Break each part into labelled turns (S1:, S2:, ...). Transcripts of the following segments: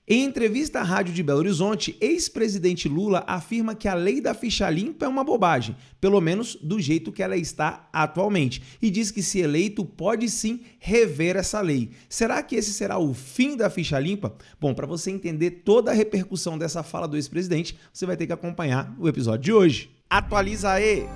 S1: Em entrevista à Rádio de Belo Horizonte, ex-presidente Lula afirma que a lei da ficha limpa é uma bobagem, pelo menos do jeito que ela está atualmente, e diz que, se eleito, pode sim rever essa lei. Será que esse será o fim da ficha limpa? Bom, para você entender toda a repercussão dessa fala do ex-presidente, você vai ter que acompanhar o episódio de hoje. Atualiza aí!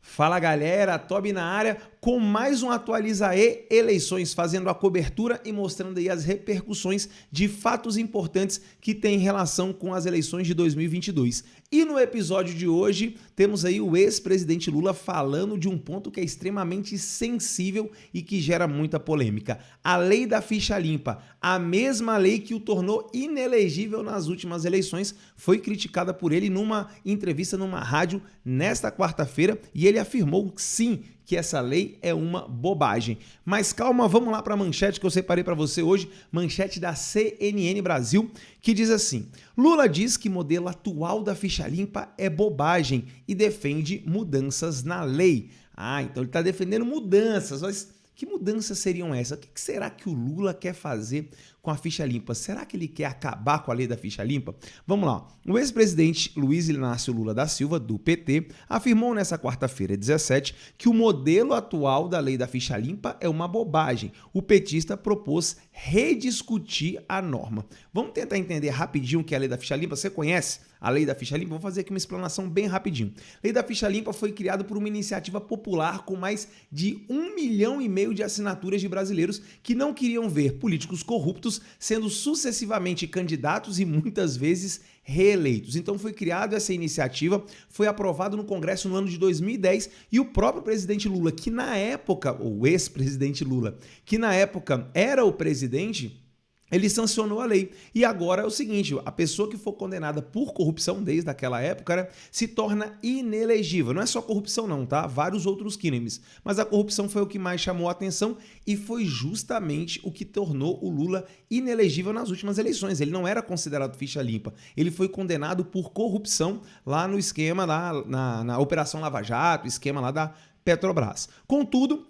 S1: Fala galera, Tobi na área com mais um Atualiza E Eleições, fazendo a cobertura e mostrando aí as repercussões de fatos importantes que têm relação com as eleições de 2022. E no episódio de hoje temos aí o ex-presidente Lula falando de um ponto que é extremamente sensível e que gera muita polêmica. A lei da ficha limpa, a mesma lei que o tornou inelegível nas últimas eleições, foi criticada por ele numa entrevista numa rádio nesta quarta-feira e ele afirmou sim que essa lei é uma bobagem. Mas calma, vamos lá para a manchete que eu separei para você hoje, manchete da CNN Brasil, que diz assim: Lula diz que o modelo atual da ficha limpa é bobagem e defende mudanças na lei. Ah, então ele está defendendo mudanças, mas que mudanças seriam essas? O que será que o Lula quer fazer com a ficha limpa? Será que ele quer acabar com a lei da ficha limpa? Vamos lá. O ex-presidente Luiz Inácio Lula da Silva, do PT, afirmou nessa quarta-feira, 17, que o modelo atual da lei da ficha limpa é uma bobagem. O petista propôs rediscutir a norma. Vamos tentar entender rapidinho o que é a lei da ficha limpa? Você conhece a lei da ficha limpa? Vou fazer aqui uma explanação bem rapidinho. A lei da ficha limpa foi criada por uma iniciativa popular com mais de 1,5 milhão de assinaturas de brasileiros que não queriam ver políticos corruptos sendo sucessivamente candidatos e muitas vezes reeleitos. Então foi criada essa iniciativa, foi aprovado no Congresso no ano de 2010 e o próprio presidente Lula, que na época, ou ex-presidente Lula, que na época era o presidente, ele sancionou a lei. E agora é o seguinte, a pessoa que for condenada por corrupção desde aquela época, né, se torna inelegível. Não é só corrupção não, tá? Vários outros crimes. Mas a corrupção foi o que mais chamou a atenção e foi justamente o que tornou o Lula inelegível nas últimas eleições. Ele não era considerado ficha limpa. Ele foi condenado por corrupção lá no esquema, lá na Operação Lava Jato, esquema lá da Petrobras. Contudo,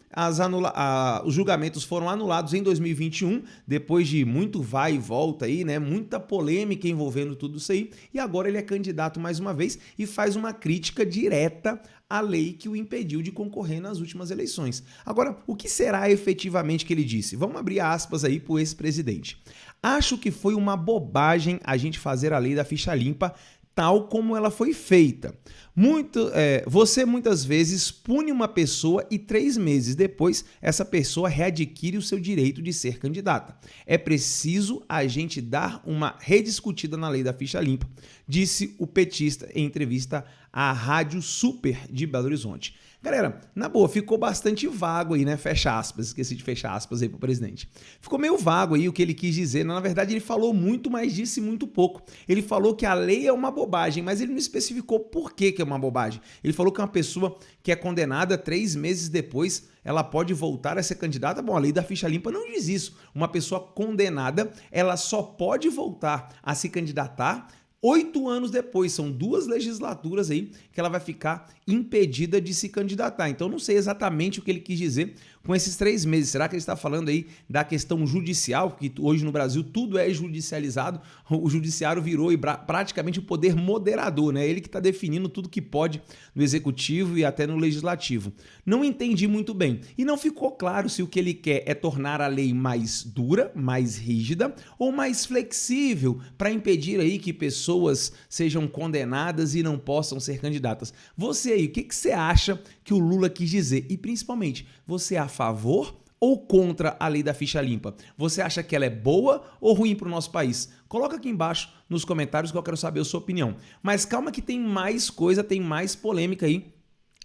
S1: os julgamentos foram anulados em 2021, depois de muito vai e volta aí, né? Muita polêmica envolvendo tudo isso aí, e agora ele é candidato mais uma vez e faz uma crítica direta à lei que o impediu de concorrer nas últimas eleições. Agora, o que será efetivamente que ele disse? Vamos abrir aspas aí para o ex-presidente. Acho que foi uma bobagem a gente fazer a lei da ficha limpa tal como ela foi feita. Você muitas vezes pune uma pessoa e 3 meses depois essa pessoa readquire o seu direito de ser candidata. É preciso a gente dar uma rediscutida na lei da ficha limpa, disse o petista em entrevista à Rádio Super de Belo Horizonte. Galera, na boa, ficou bastante vago aí, né? Fecha aspas, esqueci de fechar aspas aí pro presidente. Ficou meio vago aí o que ele quis dizer. Na verdade, ele falou muito, mas disse muito pouco. Ele falou que a lei é uma bobagem, mas ele não especificou por que é uma bobagem. Ele falou que uma pessoa que é condenada 3 meses depois, ela pode voltar a ser candidata. Bom, a lei da ficha limpa não diz isso. Uma pessoa condenada, ela só pode voltar a se candidatar 8 anos depois. São 2 legislaturas aí que ela vai ficar impedida de se candidatar. Então, não sei exatamente o que ele quis dizer com esses 3 meses. Será que ele está falando aí da questão judicial, que hoje no Brasil tudo é judicializado? O judiciário virou praticamente o poder moderador, né? Ele que está definindo tudo que pode no executivo e até no legislativo. Não entendi muito bem. E não ficou claro se o que ele quer é tornar a lei mais dura, mais rígida ou mais flexível para impedir aí que pessoas sejam condenadas e não possam ser candidatas. Você aí, o que você acha que o Lula quis dizer? E principalmente, você é a favor ou contra a lei da ficha limpa? Você acha que ela é boa ou ruim para o nosso país? Coloca aqui embaixo nos comentários que eu quero saber a sua opinião. Mas calma que tem mais coisa, tem mais polêmica aí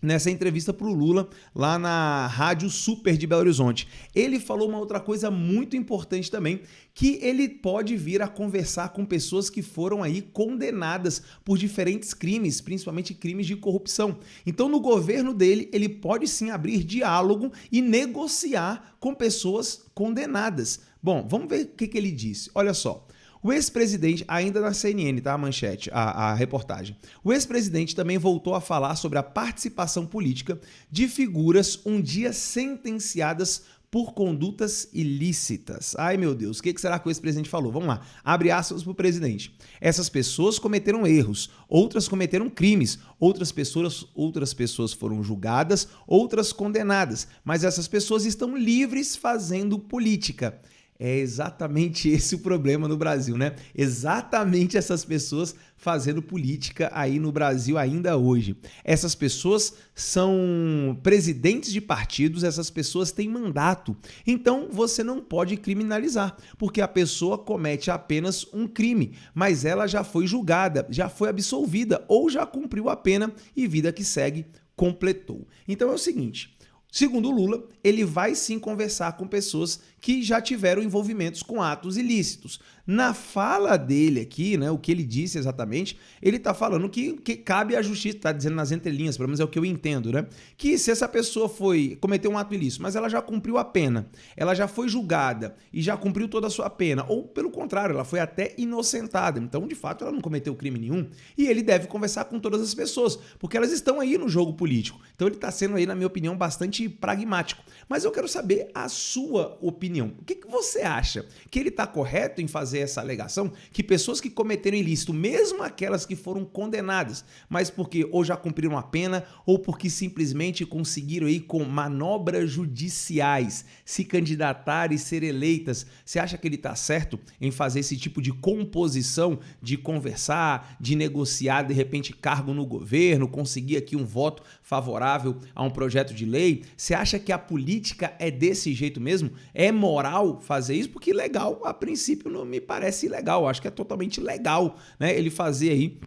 S1: nessa entrevista para o Lula lá na Rádio Super de Belo Horizonte. Ele falou uma outra coisa muito importante também, que ele pode vir a conversar com pessoas que foram aí condenadas por diferentes crimes, principalmente crimes de corrupção. Então, no governo dele, ele pode sim abrir diálogo e negociar com pessoas condenadas. Bom, vamos ver o que ele disse. Olha só. O ex-presidente, ainda na CNN, tá? A manchete, a reportagem. O ex-presidente também voltou a falar sobre a participação política de figuras um dia sentenciadas por condutas ilícitas. Ai, meu Deus, o que será que o ex-presidente falou? Vamos lá, abre aspas para o presidente. Essas pessoas cometeram erros, outras cometeram crimes, outras pessoas foram julgadas, outras condenadas, mas essas pessoas estão livres fazendo política. É exatamente esse o problema no Brasil, né? Exatamente essas pessoas fazendo política aí no Brasil ainda hoje. Essas pessoas são presidentes de partidos, essas pessoas têm mandato. Então você não pode criminalizar, porque a pessoa comete apenas um crime, mas ela já foi julgada, já foi absolvida ou já cumpriu a pena e vida que segue completou. Então é o seguinte, segundo o Lula, ele vai sim conversar com pessoas que já tiveram envolvimentos com atos ilícitos. Na fala dele aqui, né, o que ele disse exatamente, ele está falando que cabe à justiça, está dizendo nas entrelinhas, pelo menos é o que eu entendo, né, que se essa pessoa cometeu um ato ilícito, mas ela já cumpriu a pena, ela já foi julgada e já cumpriu toda a sua pena, ou pelo contrário, ela foi até inocentada, então de fato ela não cometeu crime nenhum, e ele deve conversar com todas as pessoas, porque elas estão aí no jogo político. Então ele está sendo aí, na minha opinião, bastante pragmático. Mas eu quero saber a sua opinião. O que você acha? Que ele está correto em fazer essa alegação? Que pessoas que cometeram ilícito, mesmo aquelas que foram condenadas, mas porque ou já cumpriram a pena ou porque simplesmente conseguiram aí com manobras judiciais se candidatar e ser eleitas, você acha que ele está certo em fazer esse tipo de composição, de conversar, de negociar de repente cargo no governo, conseguir aqui um voto favorável a um projeto de lei? Você acha que a política é desse jeito mesmo? É moral fazer isso? Porque legal, a princípio, não me parece ilegal. Acho que é totalmente legal, né, ele fazer aí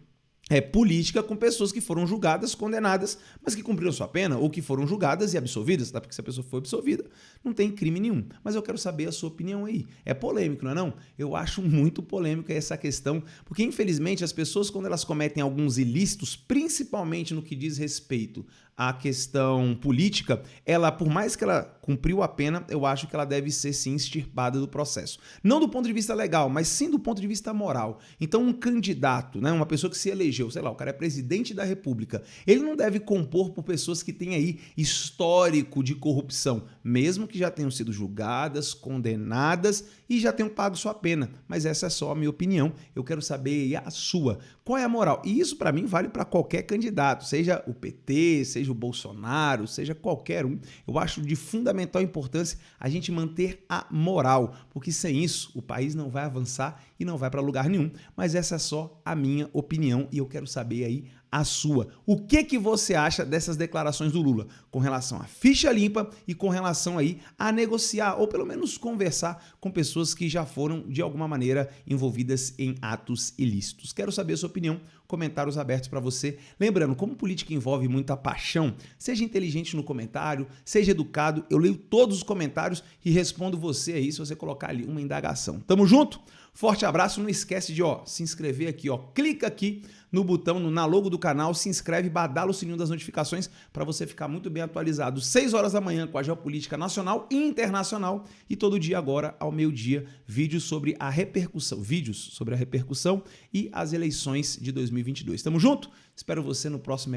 S1: política com pessoas que foram julgadas, condenadas, mas que cumpriram sua pena, ou que foram julgadas e absolvidas, tá? Porque se a pessoa foi absolvida, não tem crime nenhum. Mas eu quero saber a sua opinião aí. É polêmico, não é não? Eu acho muito polêmica essa questão, porque infelizmente as pessoas, quando elas cometem alguns ilícitos, principalmente no que diz respeito à questão política, ela, por mais que ela cumpriu a pena, eu acho que ela deve ser sim extirpada do processo. Não do ponto de vista legal, mas sim do ponto de vista moral. Então um candidato, né, uma pessoa que se elegeu, sei lá, o cara é presidente da República, ele não deve compor por pessoas que têm aí histórico de corrupção, mesmo que já tenham sido julgadas, condenadas e já tenham pago sua pena. Mas essa é só a minha opinião, eu quero saber a sua. Qual é a moral? E isso para mim vale para qualquer candidato, seja o PT, seja o Bolsonaro, seja qualquer um. Eu acho de fundamental importância a gente manter a moral, porque sem isso o país não vai avançar e não vai para lugar nenhum. Mas essa é só a minha opinião e eu quero saber aí a sua. O que você acha dessas declarações do Lula com relação à ficha limpa e com relação aí a negociar ou pelo menos conversar com pessoas que já foram de alguma maneira envolvidas em atos ilícitos? Quero saber a sua opinião, comentários abertos para você. Lembrando, como política envolve muita paixão, seja inteligente no comentário, seja educado, eu leio todos os comentários e respondo você aí se você colocar ali uma indagação. Tamo junto? Forte abraço, não esquece de se inscrever aqui, clica aqui no botão, na logo do canal, se inscreve, badala o sininho das notificações para você ficar muito bem atualizado. 6 horas da manhã com a geopolítica nacional e internacional e todo dia agora ao meio-dia vídeos sobre a repercussão e as eleições de 2022. Tamo junto? Espero você no próximo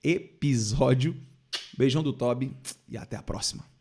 S1: episódio. Beijão do Toby e até a próxima.